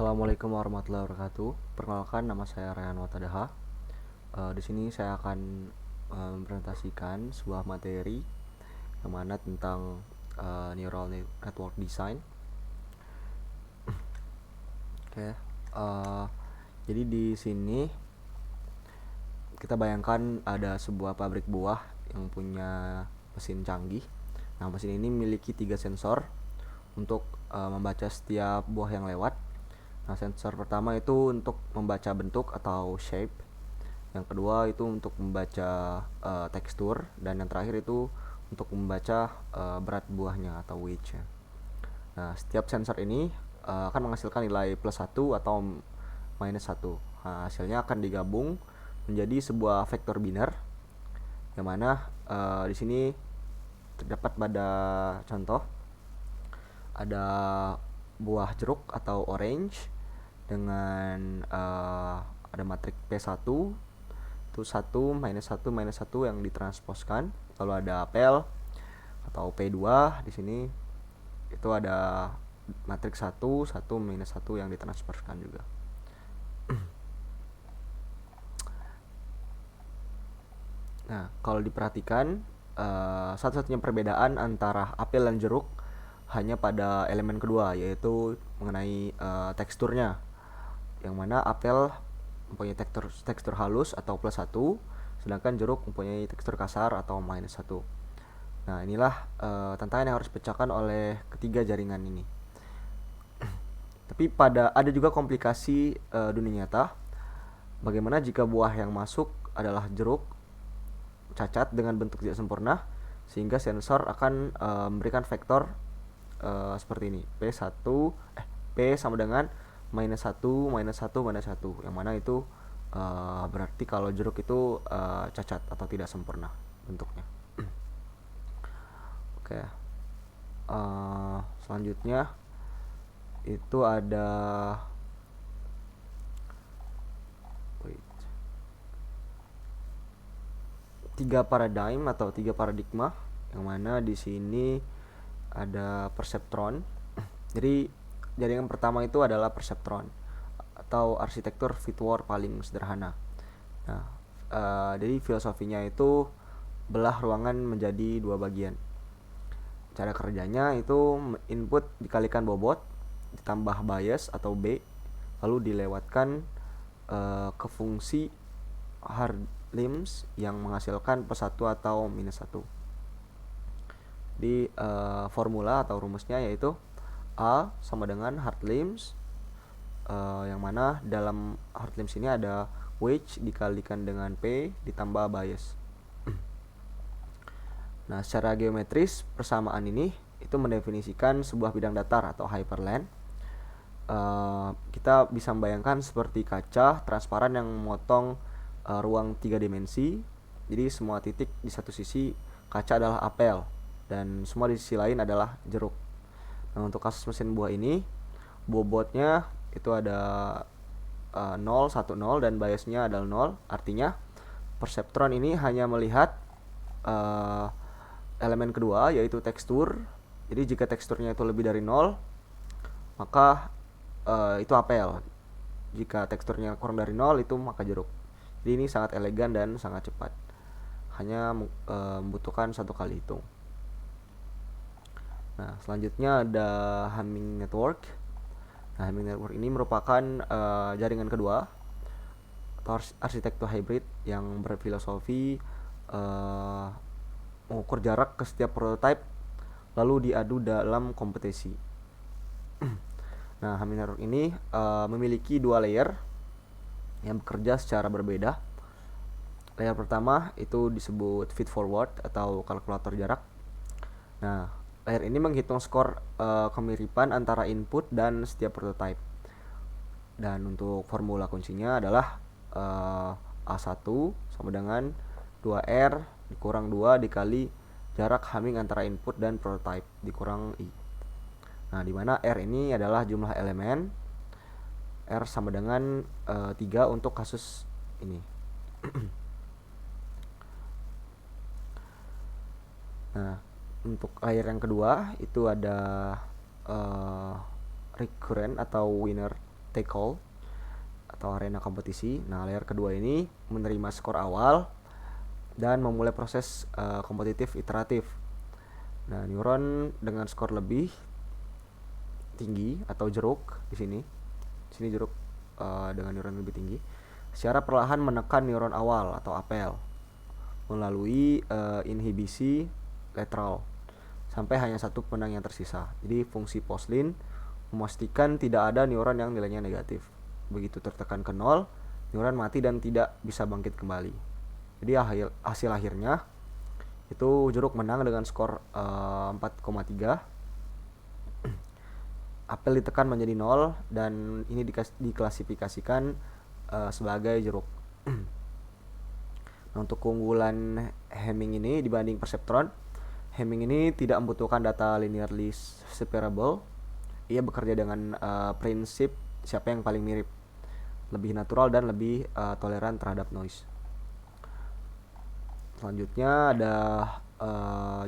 Assalamualaikum warahmatullahi wabarakatuh. Perkenalkan, nama saya Rehan Watadaha. Di sini saya akan mempresentasikan sebuah materi yang mana tentang neural network design. Oke. Jadi di sini kita bayangkan ada sebuah pabrik buah yang punya mesin canggih. Nah, mesin ini memiliki 3 sensor untuk membaca setiap buah yang lewat. Nah, sensor pertama itu untuk membaca bentuk atau shape. Yang kedua itu untuk membaca tekstur, dan yang terakhir itu untuk membaca berat buahnya atau weight-nya. Nah, setiap sensor ini akan menghasilkan nilai plus 1 atau minus 1. Nah, hasilnya akan digabung menjadi sebuah vektor biner, yang mana di sini terdapat pada contoh ada buah jeruk atau orange dengan ada matrik P1 itu 1 minus 1 yang ditransposkan. Lalu ada apel atau P2 di sini itu ada matrik 1 minus 1 yang ditransposkan juga. Nah, kalau diperhatikan satu-satunya perbedaan antara apel dan jeruk hanya pada elemen kedua, yaitu mengenai teksturnya, yang mana apel mempunyai tekstur halus atau plus 1, sedangkan jeruk mempunyai tekstur kasar atau minus 1. Nah, inilah tantangan yang harus dipecahkan oleh ketiga jaringan ini. Tapi ada juga komplikasi dunia nyata. Bagaimana jika buah yang masuk adalah jeruk cacat dengan bentuk tidak sempurna, sehingga sensor akan memberikan vektor seperti ini. P sama dengan minus 1, minus 1, minus 1, yang mana itu berarti kalau jeruk itu cacat atau tidak sempurna bentuknya. Oke. Selanjutnya itu ada tiga paradigm atau tiga paradigma, yang mana di sini ada perceptron. Jadi jaringan pertama itu adalah perceptron atau arsitektur fitur paling sederhana. Nah, jadi filosofinya itu belah ruangan menjadi dua bagian. Cara kerjanya itu input dikalikan bobot ditambah bias atau B, lalu dilewatkan ke fungsi Hartlims yang menghasilkan plus 1 atau minus 1. Di formula atau rumusnya yaitu A sama dengan Hartlims, yang mana dalam Hartlims ini ada weight dikalikan dengan P ditambah bias. Nah, secara geometris persamaan ini itu mendefinisikan sebuah bidang datar atau hyperland. Kita bisa membayangkan seperti kaca transparan yang memotong ruang 3 dimensi. Jadi semua titik di satu sisi kaca adalah apel, dan semua di sisi lain adalah jeruk. Nah, untuk kasus mesin buah ini, bobotnya itu ada 0, 1, 0, dan biasnya adalah 0. Artinya perseptron ini hanya melihat elemen kedua, yaitu tekstur. Jadi jika teksturnya itu lebih dari 0, maka itu apel. Jika teksturnya kurang dari 0, itu maka jeruk. Jadi ini sangat elegan dan sangat cepat. Hanya membutuhkan satu kali hitung. Nah, selanjutnya ada Hamming network. Nah, Hamming network ini merupakan jaringan kedua atau arsitektur hybrid yang berfilosofi mengukur jarak ke setiap prototype lalu diadu dalam kompetisi. Nah, Hamming network ini memiliki dua layer yang bekerja secara berbeda. Layer pertama itu disebut feed forward atau kalkulator jarak. Nah, layer ini menghitung skor kemiripan antara input dan setiap prototype. Dan untuk formula kuncinya adalah A1 sama dengan 2R dikurang 2 dikali jarak Hamming antara input dan prototype dikurang I. Nah, di mana R ini adalah jumlah elemen. R sama dengan 3 untuk kasus ini. Nah, untuk layer yang kedua itu ada recurrent atau winner tackle atau arena kompetisi. Nah, layer kedua ini menerima skor awal dan memulai proses kompetitif iteratif. Nah, neuron dengan skor lebih tinggi atau jeruk di sini. Sini jeruk dengan neuron lebih tinggi. Secara perlahan menekan neuron awal atau apel melalui inhibisi lateral sampai hanya satu penang yang tersisa. Jadi fungsi Poslin memastikan tidak ada neuron yang nilainya negatif. Begitu tertekan ke 0, neuron mati dan tidak bisa bangkit kembali. Jadi hasil akhirnya itu jeruk menang dengan skor 4,3. Apel ditekan menjadi 0 dan ini diklasifikasikan sebagai jeruk. Nah, untuk keunggulan Hamming ini dibanding perseptron, Hamming ini tidak membutuhkan data linearly separable. Ia bekerja dengan prinsip siapa yang paling mirip, lebih natural dan lebih toleran terhadap noise. Selanjutnya ada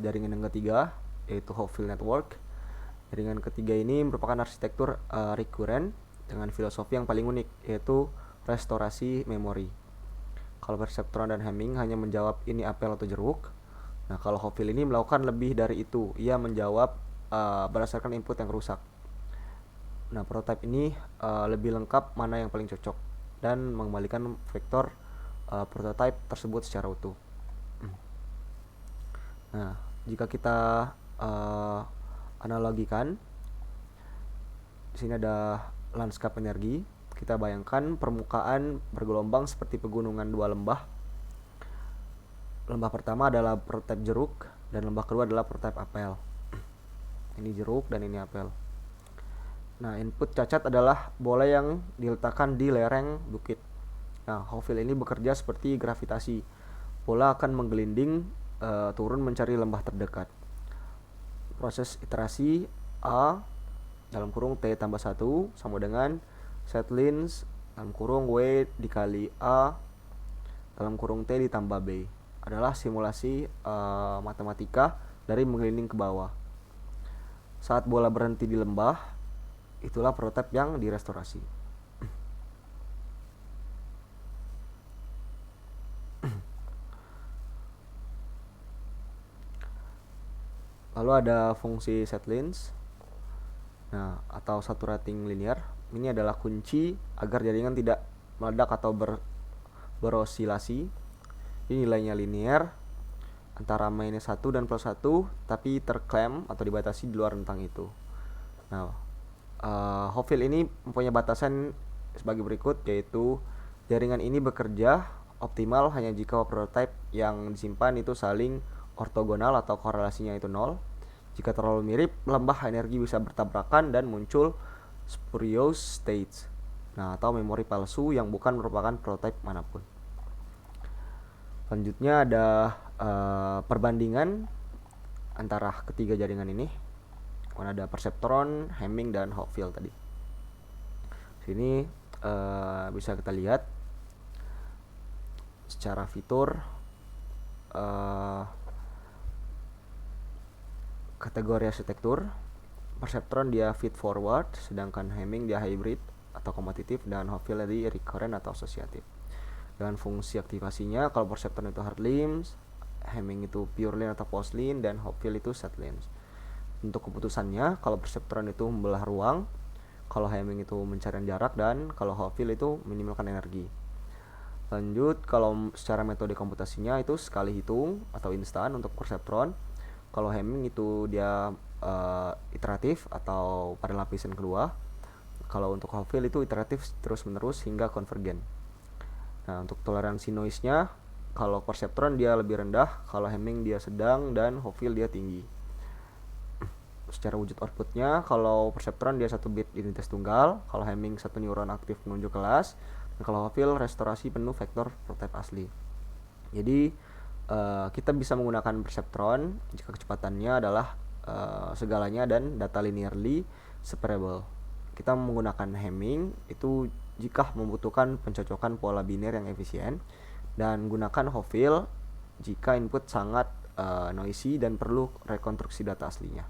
jaringan yang ketiga, yaitu Hopfield Network. Jaringan ketiga ini merupakan arsitektur recurrent dengan filosofi yang paling unik, yaitu restorasi memori. Kalau perseptron dan Hamming hanya menjawab ini apel atau jeruk. Nah, kalau Hopfield ini melakukan lebih dari itu. Ia menjawab berdasarkan input yang rusak. Nah, prototipe ini lebih lengkap mana yang paling cocok dan mengembalikan vektor prototipe tersebut secara utuh. Nah, jika kita analogikan, di sini ada lanskap energi. Kita bayangkan permukaan bergelombang seperti pegunungan dua lembah. Lembah pertama adalah prototipe jeruk dan lembah kedua adalah prototipe apel. Ini jeruk dan ini apel. Nah, input cacat adalah bola yang diletakkan di lereng bukit. Nah, Hopfield ini bekerja seperti gravitasi. Bola akan menggelinding turun mencari lembah terdekat. Proses iterasi A dalam kurung T tambah 1 sama dengan setlins dalam kurung W dikali A dalam kurung T ditambah B adalah simulasi matematika dari menggelinding ke bawah. Saat bola berhenti di lembah, itulah prototipe yang direstorasi. Lalu ada fungsi setlins, nah, atau saturating linear. Ini adalah kunci agar jaringan tidak meledak atau berosilasi. Ini nilainya linear antara -1 dan +1, tapi terklaim atau dibatasi di luar rentang itu. Nah, Hopfield ini mempunyai batasan sebagai berikut, yaitu jaringan ini bekerja optimal hanya jika prototipe yang disimpan itu saling ortogonal atau korelasinya itu 0. Jika terlalu mirip, lembah energi bisa bertabrakan dan muncul spurious states. Nah, atau memori palsu yang bukan merupakan prototipe manapun. Selanjutnya ada perbandingan antara ketiga jaringan ini. Ada perseptron, Hamming, dan Hopfield tadi. Sini bisa kita lihat secara fitur kategori arsitektur. Perseptron dia feed forward, sedangkan Hamming dia hybrid atau kompetitif, dan Hopfield tadi recurrent atau asosiatif. Dengan fungsi aktivasinya, kalau perseptron itu hard limbs, Hamming itu pure line atau pulse line, dan Hopfield itu set limbs. Untuk keputusannya, kalau perseptron itu membelah ruang, kalau Hamming itu mencari jarak, dan kalau Hopfield itu minimalkan energi. Lanjut, kalau secara metode komputasinya itu sekali hitung atau instan untuk perseptron. Kalau Hamming itu dia iteratif atau pada lapisan kedua. Kalau untuk Hopfield itu iteratif terus-menerus hingga konvergen. Nah, untuk toleransi noise-nya, kalau perseptron dia lebih rendah, kalau Hamming dia sedang, dan Hopfield dia tinggi. Secara wujud outputnya, kalau perseptron dia 1 bit identitas tunggal, kalau Hamming 1 neuron aktif menunjuk kelas, dan kalau Hopfield restorasi penuh vektor prototipe asli. Jadi kita bisa menggunakan perseptron jika kecepatannya adalah segalanya dan data linearly separable. Kita menggunakan Hamming itu jika membutuhkan pencocokan pola biner yang efisien, dan gunakan Hopfield jika input sangat noisy dan perlu rekonstruksi data aslinya.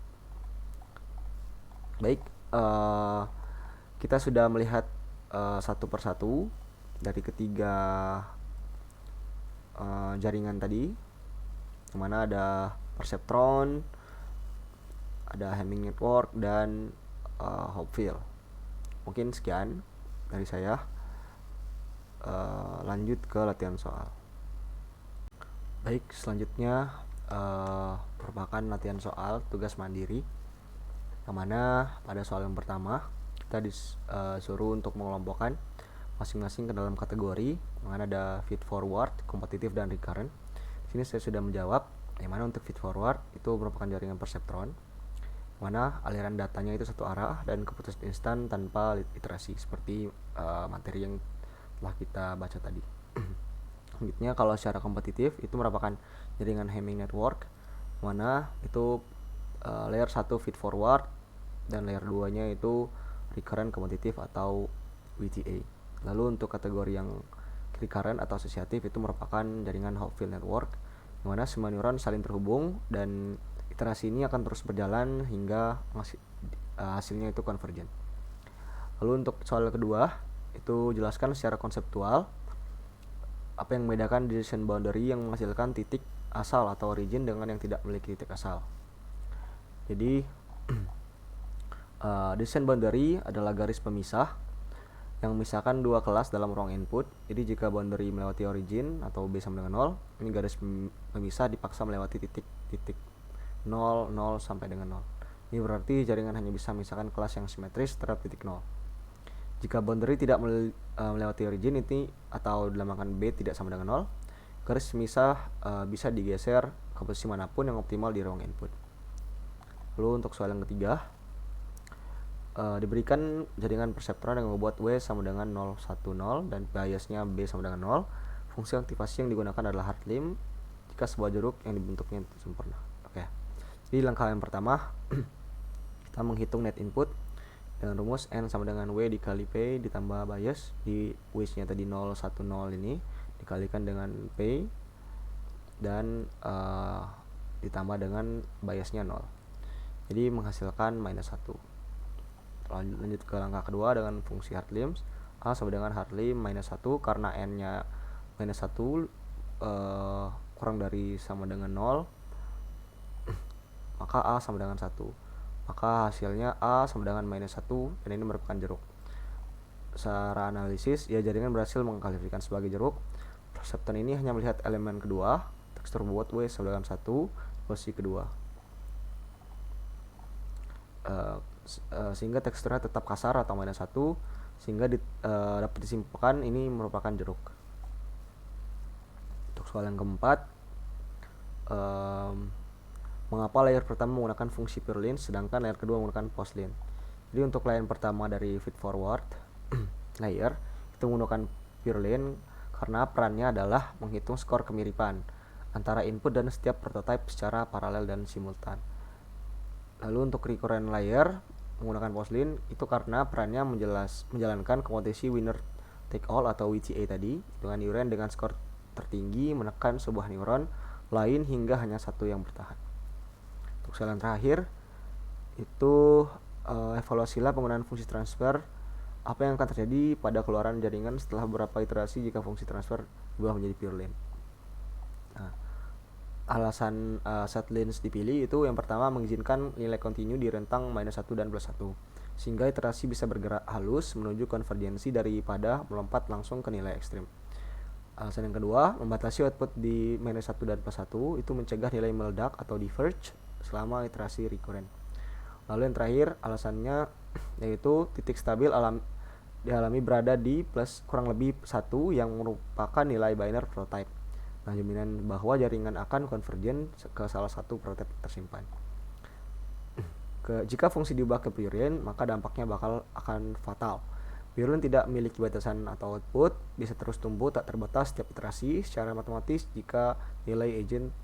Baik, kita sudah melihat satu persatu dari ketiga jaringan tadi, yang mana ada perceptron, ada Hamming network, dan Hopfield. Mungkin sekian dari saya. Lanjut ke latihan soal. Baik, selanjutnya merupakan latihan soal tugas mandiri, yang mana pada soal yang pertama kita disuruh untuk mengelompokkan masing-masing ke dalam kategori, yang mana ada feed forward, kompetitif, dan recurrent. Di sini saya sudah menjawab, yang mana untuk feed forward itu merupakan jaringan perceptron, mana aliran datanya itu satu arah dan keputusan instan tanpa iterasi, seperti materi yang telah kita baca tadi. Selanjutnya kalau secara kompetitif itu merupakan jaringan Hamming network, mana itu layer 1 feed forward dan layer 2 nya itu recurrent kompetitif atau WTA. Lalu untuk kategori yang recurrent atau asosiatif itu merupakan jaringan Hopfield network, yang mana semua neuron saling terhubung dan iterasi ini akan terus berjalan hingga hasilnya itu convergent. Lalu untuk soal kedua itu jelaskan secara konseptual apa yang membedakan decision boundary yang menghasilkan titik asal atau origin dengan yang tidak memiliki titik asal. Jadi decision boundary adalah garis pemisah yang memisahkan dua kelas dalam ruang input. Jadi jika boundary melewati origin atau B sama dengan 0, ini garis pemisah dipaksa melewati titik 0, 0 sampai dengan 0. Ini berarti jaringan hanya bisa memisahkan kelas yang simetris terhadap titik 0. Jika boundary tidak melewati origin ini atau dilambangkan B tidak sama dengan 0, garis pemisah bisa digeser ke posisi manapun yang optimal di ruang input. Lalu untuk soal yang ketiga, diberikan jaringan perseptron yang membuat W sama dengan 0, 1, 0 dan biasnya B sama dengan 0. Fungsi aktivasi yang digunakan adalah Hartlem jika sebuah jeruk yang dibentuknya sempurna. Oke. Jadi langkah yang pertama kita menghitung net input dengan rumus N sama dengan W dikali P ditambah bias. Di width-nya tadi 0, 1, 0 ini dikalikan dengan P dan ditambah dengan biasnya 0. Jadi menghasilkan minus 1. Lanjut ke langkah kedua dengan fungsi Hartlem. A sama dengan Hartlem minus 1, karena N-nya minus 1 kurang dari sama dengan 0, maka A sama dengan 1. Maka hasilnya A sama dengan minus 1 dan ini merupakan jeruk. Secara analisis, ya jaringan berhasil mengklasifikasikan sebagai jeruk. Perseptron ini hanya melihat elemen kedua, tekstur buat W sama dengan 1, posisi kedua. Sehingga teksturnya tetap kasar atau minus 1, sehingga dapat disimpulkan ini merupakan jeruk. Untuk soal yang keempat, mengapa layer pertama menggunakan fungsi purlin sedangkan layer kedua menggunakan postlin. Jadi untuk layer pertama dari feed forward layer itu menggunakan purlin karena perannya adalah menghitung skor kemiripan antara input dan setiap prototype secara paralel dan simultan. Lalu untuk recurrent layer menggunakan postlin itu karena perannya menjalankan kompetisi winner take all atau WTA tadi, dengan neuron dengan skor tertinggi menekan sebuah neuron lain hingga hanya satu yang bertahan. Untuk soal yang terakhir itu evaluasilah penggunaan fungsi transfer. Apa yang akan terjadi pada keluaran jaringan setelah beberapa iterasi jika fungsi transfer berubah menjadi purlin. Nah, alasan setlins dipilih itu yang pertama mengizinkan nilai kontinu di rentang minus 1 dan plus 1, sehingga iterasi bisa bergerak halus menuju konvergensi daripada melompat langsung ke nilai ekstrim. Alasan yang kedua, membatasi output di minus 1 dan plus 1 itu mencegah nilai meledak atau diverge selama iterasi recurrent. Lalu yang terakhir alasannya yaitu titik stabil dialami berada di plus kurang lebih 1 yang merupakan nilai binary prototype. Nah, jaminan bahwa jaringan akan konvergen ke salah satu prototype tersimpan. Jika fungsi diubah ke purlin, maka dampaknya akan fatal. Purlin tidak memiliki batasan atau output, bisa terus tumbuh tak terbatas setiap iterasi secara matematis. Jika nilai agent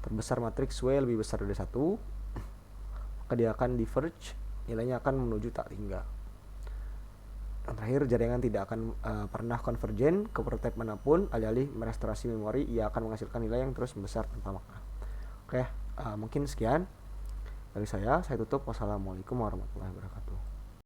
terbesar matriks W lebih besar dari 1, maka dia akan diverge, nilainya akan menuju tak hingga. Dan terakhir, jaringan tidak akan pernah konvergen ke prototype manapun, alih-alih merestorasi memori, ia akan menghasilkan nilai yang terus membesar tanpa makna. Oke, mungkin sekian dari saya tutup. Wassalamualaikum warahmatullahi wabarakatuh.